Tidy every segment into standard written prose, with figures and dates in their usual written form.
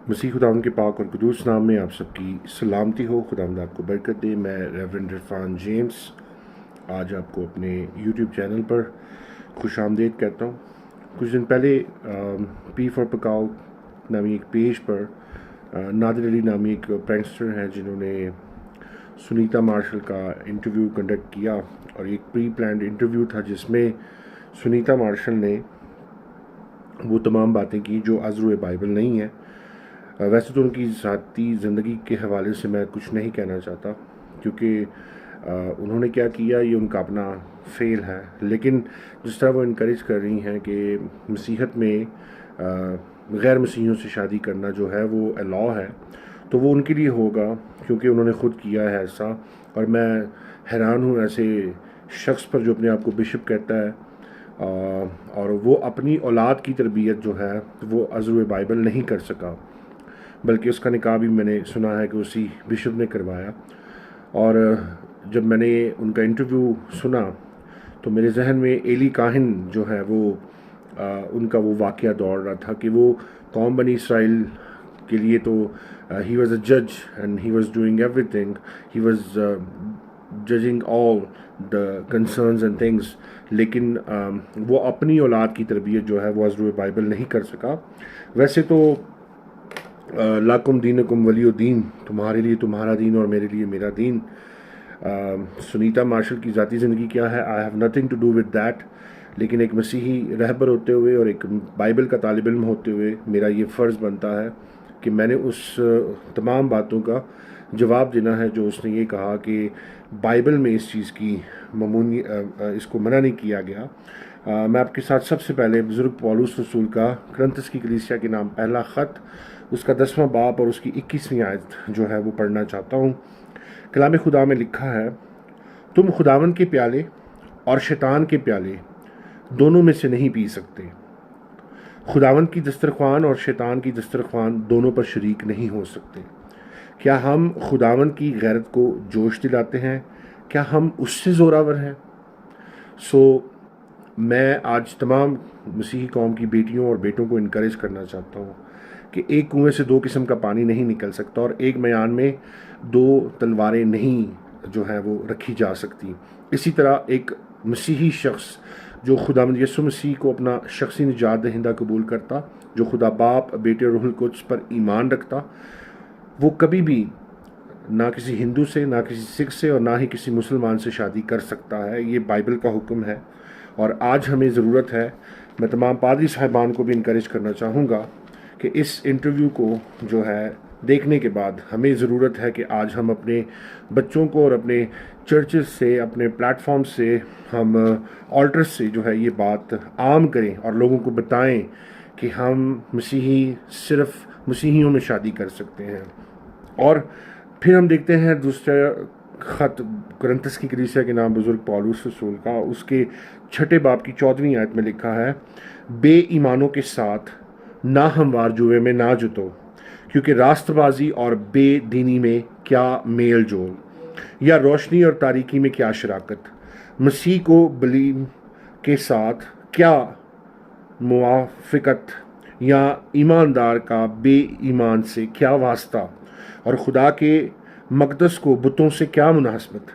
مسیح خداوند کے پاک اور قدوس نام میں آپ سب کی سلامتی ہو. خداوند آپ کو برکت دے. میں ریورنڈ عرفان جیمس آج آپ کو اپنے یوٹیوب چینل پر خوش آمدید کہتا ہوں. کچھ دن پہلے پی فار پکاؤ نامی ایک پیج پر نادر علی نامی ایک پرینکسٹر ہیں جنہوں نے سنیتا مارشل کا انٹرویو کنڈکٹ کیا، اور ایک پری پلانڈ انٹرویو تھا جس میں سنیتا مارشل نے وہ تمام باتیں کی جو از روئے بائبل نہیں ہیں. ویسے تو ان کی ذاتی زندگی کے حوالے سے میں کچھ نہیں کہنا چاہتا، کیونکہ انہوں نے کیا کیا یہ ان کا اپنا فیل ہے، لیکن جس طرح وہ انکریج کر رہی ہیں کہ مسیحت میں غیر مسیحیوں سے شادی کرنا جو ہے وہ الاؤ ہے، تو وہ ان کے لیے ہوگا کیونکہ انہوں نے خود کیا ہے ایسا. اور میں حیران ہوں ایسے شخص پر جو اپنے آپ کو بشپ کہتا ہے، اور وہ اپنی اولاد کی تربیت جو ہے وہ از روئے بائبل نہیں کر سکا، بلکہ اس کا نکاح بھی میں نے سنا ہے کہ اسی بشپ نے کروایا. اور جب میں نے ان کا انٹرویو سنا تو میرے ذہن میں ایلی کاہن جو ہے وہ ان کا وہ واقعہ دوڑ رہا تھا کہ وہ قوم بنی اسرائیل کے لیے تو ہی واز اے جج and he was doing every thing, he was judging all the concerns and things, لیکن وہ اپنی اولاد کی تربیت جو ہے وہ از روئے بائبل نہیں کر سکا. ویسے تو لاکم دینکم ولی الدین، تمہارے لیے تمہارا دین اور میرے لیے میرا دین. سنیتا مارشل کی ذاتی زندگی کیا ہے، I have nothing to do with that, لیکن ایک مسیحی رہبر ہوتے ہوئے اور ایک بائبل کا طالب علم ہوتے ہوئے میرا یہ فرض بنتا ہے کہ میں نے اس تمام باتوں کا جواب دینا ہے جو اس نے یہ کہا کہ بائبل میں اس چیز کی اس کو منع نہیں کیا گیا. میں آپ کے ساتھ سب سے پہلے بزرگ پولس رسول کا کرنتس کی کلیسیا کے نام پہلا خط، اس کا 10واں باب اور اس کی 21ویں آیت جو ہے وہ پڑھنا چاہتا ہوں. کلام خدا میں لکھا ہے، تم خداوند کے پیالے اور شیطان کے پیالے دونوں میں سے نہیں پی سکتے. خداوند کی دسترخوان اور شیطان کی دسترخوان دونوں پر شریک نہیں ہو سکتے. کیا ہم خداوند کی غیرت کو جوش دلاتے ہیں؟ کیا ہم اس سے زوراور ہیں؟ میں آج تمام مسیحی قوم کی بیٹیوں اور بیٹوں کو انکریج کرنا چاہتا ہوں کہ ایک کنویں سے دو قسم کا پانی نہیں نکل سکتا، اور ایک میان میں دو تلواریں نہیں جو ہے وہ رکھی جا سکتی. اسی طرح ایک مسیحی شخص جو خداوند یسوع مسیح کو اپنا شخصی نجات دہندہ قبول کرتا، جو خدا باپ، بیٹے اور روح القدس پر ایمان رکھتا، وہ کبھی بھی نہ کسی ہندو سے، نہ کسی سکھ سے، اور نہ ہی کسی مسلمان سے شادی کر سکتا ہے. یہ بائبل کا حکم ہے، اور آج ہمیں ضرورت ہے، میں تمام پادری صاحبان کو بھی انکریج کرنا چاہوں گا کہ اس انٹرویو کو جو ہے دیکھنے کے بعد ہمیں ضرورت ہے کہ آج ہم اپنے بچوں کو اور اپنے چرچز سے، اپنے پلیٹ فارم سے، ہم آلٹرز سے جو ہے یہ بات عام کریں اور لوگوں کو بتائیں کہ ہم مسیحی صرف مسیحیوں میں شادی کر سکتے ہیں. اور پھر ہم دیکھتے ہیں دوسرا خط کرنتس کی کلیسیا کے نام بزرگ پولس رسول کا، اس کے 6 باب کی 14ویں آیت میں لکھا ہے، بے ایمانوں کے ساتھ ناہموار جوئے میں نہ جتو، کیونکہ راست بازی اور بے دینی میں کیا میل جول، یا روشنی اور تاریکی میں کیا شراکت، مسیح کو بلیم کے ساتھ کیا موافقت، یا ایماندار کا بے ایمان سے کیا واسطہ، اور خدا کے مقدس کو بتوں سے کیا مناسبت،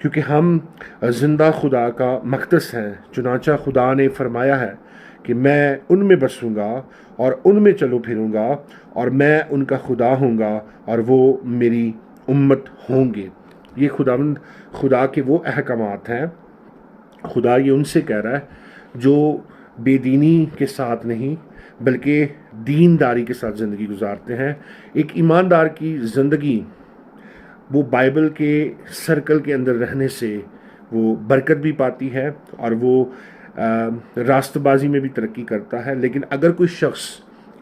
کیونکہ ہم زندہ خدا کا مقدس ہیں. چنانچہ خدا نے فرمایا ہے کہ میں ان میں بسوں گا اور ان میں چلو پھروں گا، اور میں ان کا خدا ہوں گا اور وہ میری امت ہوں گے. یہ خدا کے وہ احکامات ہیں. خدا یہ ان سے کہہ رہا ہے جو بے دینی کے ساتھ نہیں بلکہ دینداری کے ساتھ زندگی گزارتے ہیں. ایک ایماندار کی زندگی وہ بائبل کے سرکل کے اندر رہنے سے وہ برکت بھی پاتی ہے اور وہ راست بازی میں بھی ترقی کرتا ہے. لیکن اگر کوئی شخص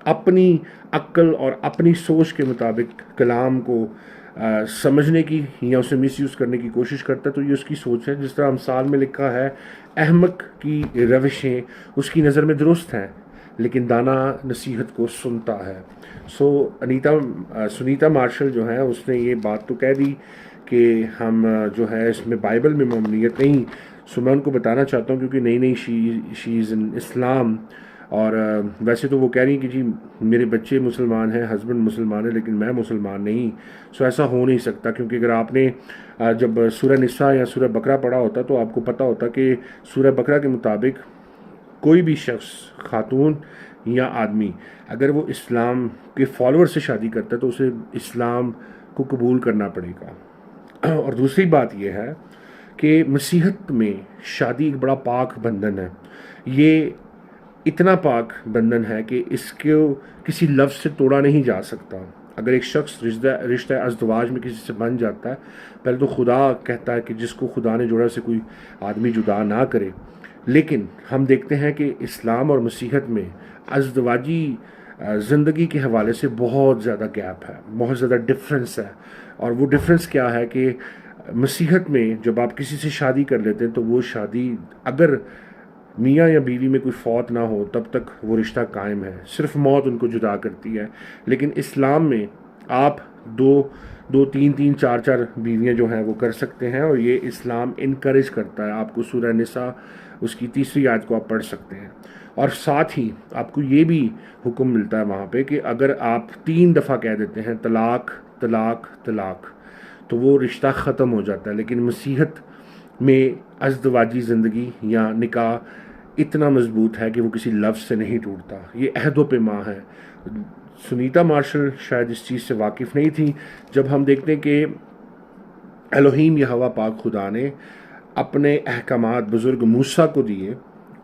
اپنی عقل اور اپنی سوچ کے مطابق کلام کو سمجھنے کی یا اسے مس یوز کرنے کی کوشش کرتا ہے تو یہ اس کی سوچ ہے. جس طرح امثال میں لکھا ہے، احمق کی روشیں اس کی نظر میں درست ہیں لیکن دانا نصیحت کو سنتا ہے. سنیتا مارشل جو ہے اس نے یہ بات تو کہہ دی کہ ہم جو ہے اس میں بائبل میں ممنوعیت نہیں. میں ان کو بتانا چاہتا ہوں کیونکہ نئی شی از ان اسلام اور ویسے تو وہ کہہ رہی ہیں کہ جی میرے بچے مسلمان ہیں، ہسبینڈ مسلمان ہے، لیکن میں مسلمان نہیں. سو ایسا ہو نہیں سکتا، کیونکہ اگر آپ نے جب سورہ نساء یا سورہ بقرہ پڑھا ہوتا تو آپ کو پتہ ہوتا کہ سورہ بقرہ کے مطابق کوئی بھی شخص، خاتون یا آدمی، اگر وہ اسلام کے فالوور سے شادی کرتا ہے تو اسے اسلام کو قبول کرنا پڑے گا. اور دوسری بات یہ ہے کہ مسیحت میں شادی ایک بڑا پاک بندھن ہے. یہ اتنا پاک بندھن ہے کہ اس کو کسی لفظ سے توڑا نہیں جا سکتا. اگر ایک شخص رشتہ ازدواج میں کسی سے بن جاتا ہے، پہلے تو خدا کہتا ہے کہ جس کو خدا نے جوڑا سے کوئی آدمی جدا نہ کرے. لیکن ہم دیکھتے ہیں کہ اسلام اور مسیحت میں ازدواجی زندگی کے حوالے سے بہت زیادہ گیپ ہے، بہت زیادہ ڈفرینس ہے. اور وہ ڈفرینس کیا ہے کہ مسیحت میں جب آپ کسی سے شادی کر لیتے ہیں تو وہ شادی اگر میاں یا بیوی میں کوئی فوت نہ ہو تب تک وہ رشتہ قائم ہے، صرف موت ان کو جدا کرتی ہے. لیکن اسلام میں آپ دو تین چار بیویاں جو ہیں وہ کر سکتے ہیں، اور یہ اسلام انکریج کرتا ہے. آپ کو سورہ نساء اس کی 3 آیت کو آپ پڑھ سکتے ہیں. اور ساتھ ہی آپ کو یہ بھی حکم ملتا ہے وہاں پہ کہ اگر آپ 3 دفعہ کہہ دیتے ہیں طلاق طلاق طلاق تو وہ رشتہ ختم ہو جاتا ہے. لیکن مسیحت میں ازدواجی زندگی یا نکاح اتنا مضبوط ہے کہ وہ کسی لفظ سے نہیں ٹوٹتا. یہ عہد و پیمان ہے. سنیتا مارشل شاید اس چیز سے واقف نہیں تھی. جب ہم دیکھتے ہیں کہ الوہیم یہوہ پاک خدا نے اپنے احکامات بزرگ موسیٰ کو دیے،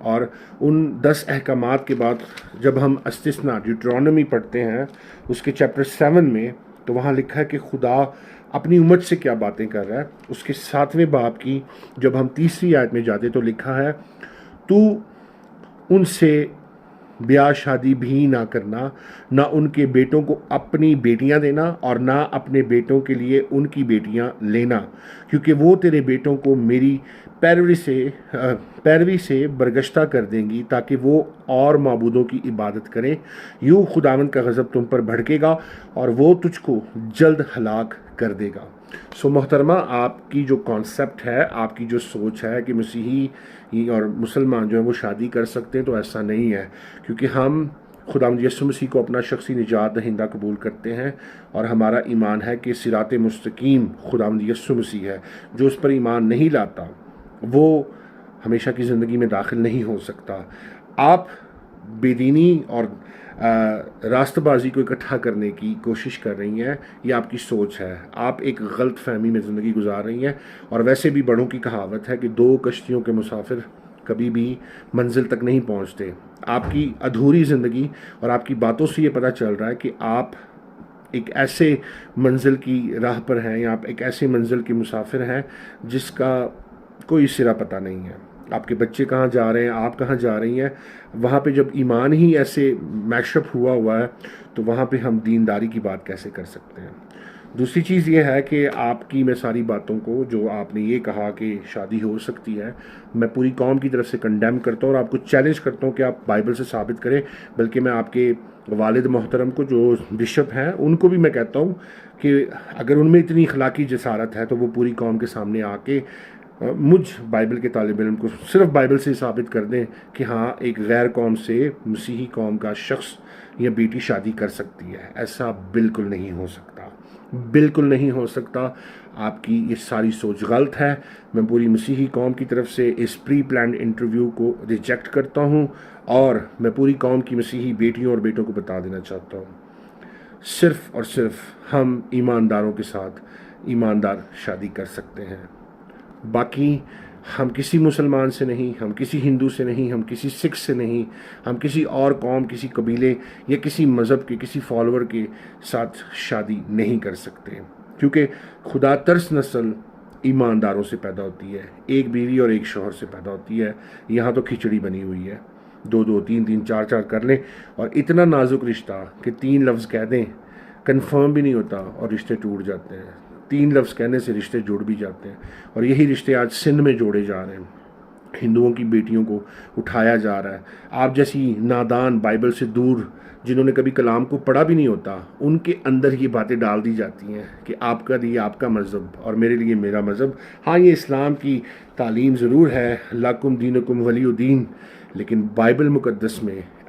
اور ان 10 احکامات کے بعد جب ہم استثنا ڈیوٹرانومی پڑھتے ہیں اس کے چیپٹر 7 میں، تو وہاں لکھا ہے کہ خدا اپنی امت سے کیا باتیں کر رہا ہے. اس کے 7ویں باب کی جب ہم 3 آیت میں جاتے تو لکھا ہے تو ان سے بیاہ شادی بھی نہ کرنا، نہ ان کے بیٹوں کو اپنی بیٹیاں دینا، اور نہ اپنے بیٹوں کے لیے ان کی بیٹیاں لینا، کیونکہ وہ تیرے بیٹوں کو میری پیروی سے برگشتہ کر دیں گی تاکہ وہ اور معبودوں کی عبادت کریں. یوں خداوند کا غضب تم پر بھڑکے گا اور وہ تجھ کو جلد ہلاک کر دے گا. سو محترمہ، آپ کی جو کانسیپٹ ہے، آپ کی جو سوچ ہے کہ مسیحی اور مسلمان جو ہیں وہ شادی کر سکتے ہیں، تو ایسا نہیں ہے. کیونکہ ہم خداوند یسوع مسیح کو اپنا شخصی نجات دہندہ قبول کرتے ہیں، اور ہمارا ایمان ہے کہ صراط مستقیم خداوند یسوع مسیح ہے. جو اس پر ایمان نہیں لاتا وہ ہمیشہ کی زندگی میں داخل نہیں ہو سکتا. آپ بے دینی اور راست بازی کو اکٹھا کرنے کی کوشش کر رہی ہیں، یہ آپ کی سوچ ہے. آپ ایک غلط فہمی میں زندگی گزار رہی ہیں. اور ویسے بھی بڑوں کی کہاوت ہے کہ 2 کشتیوں کے مسافر کبھی بھی منزل تک نہیں پہنچتے. آپ کی ادھوری زندگی اور آپ کی باتوں سے یہ پتہ چل رہا ہے کہ آپ ایک ایسے منزل کی راہ پر ہیں، یا آپ ایک ایسے منزل کے مسافر ہیں جس کا کوئی سرا پتہ نہیں ہے. آپ کے بچے کہاں جا رہے ہیں، آپ کہاں جا رہی ہیں. وہاں پہ جب ایمان ہی ایسے میش اپ ہوا ہے تو وہاں پہ ہم دینداری کی بات کیسے کر سکتے ہیں. دوسری چیز یہ ہے کہ آپ کی میں ساری باتوں کو، جو آپ نے یہ کہا کہ شادی ہو سکتی ہے، میں پوری قوم کی طرف سے کنڈیم کرتا ہوں اور آپ کو چیلنج کرتا ہوں کہ آپ بائبل سے ثابت کریں. بلکہ میں آپ کے والد محترم کو جو بشپ ہیں ان کو بھی میں کہتا ہوں کہ اگر ان میں اتنی اخلاقی جسارت ہے تو وہ پوری قوم کے سامنے آ کے مجھ بائبل کے طالب علم کو صرف بائبل سے ثابت کر دیں کہ ہاں ایک غیر قوم سے مسیحی قوم کا شخص یا بیٹی شادی کر سکتی ہے. ایسا بالکل نہیں ہو سکتا، بالکل نہیں ہو سکتا. آپ کی یہ ساری سوچ غلط ہے. میں پوری مسیحی قوم کی طرف سے اس پری پلانڈ انٹرویو کو ریجیکٹ کرتا ہوں، اور میں پوری قوم کی مسیحی بیٹیوں اور بیٹوں کو بتا دینا چاہتا ہوں، صرف اور صرف ہم ایمانداروں کے ساتھ ایماندار شادی کر سکتے ہیں. باقی ہم کسی مسلمان سے نہیں، ہم کسی ہندو سے نہیں، ہم کسی سکھ سے نہیں، ہم کسی اور قوم، کسی قبیلے یا کسی مذہب کے کسی فالوور کے ساتھ شادی نہیں کر سکتے. کیونکہ خدا ترس نسل ایمانداروں سے پیدا ہوتی ہے، ایک بیوی اور ایک شوہر سے پیدا ہوتی ہے. یہاں تو کھچڑی بنی ہوئی ہے، 2 3 4 کر لیں، اور اتنا نازک رشتہ کہ 3 لفظ کہہ دیں کنفرم بھی نہیں ہوتا اور رشتے ٹوٹ جاتے ہیں. 3 لفظ کہنے سے رشتے جڑ بھی جاتے ہیں، اور یہی رشتے آج سندھ میں جوڑے جا رہے ہیں. ہندوؤں کی بیٹیوں کو اٹھایا جا رہا ہے. آپ جیسی نادان بائبل سے دور جنہوں نے کبھی کلام کو پڑھا بھی نہیں ہوتا، ان کے اندر یہ باتیں ڈال دی جاتی ہیں کہ آپ کا لیے آپ کا مذہب اور میرے لیے میرا مذہب. ہاں یہ اسلام کی تعلیم ضرور ہے، لکم دینکم ولی دین، لیکن بائبل مقدس میں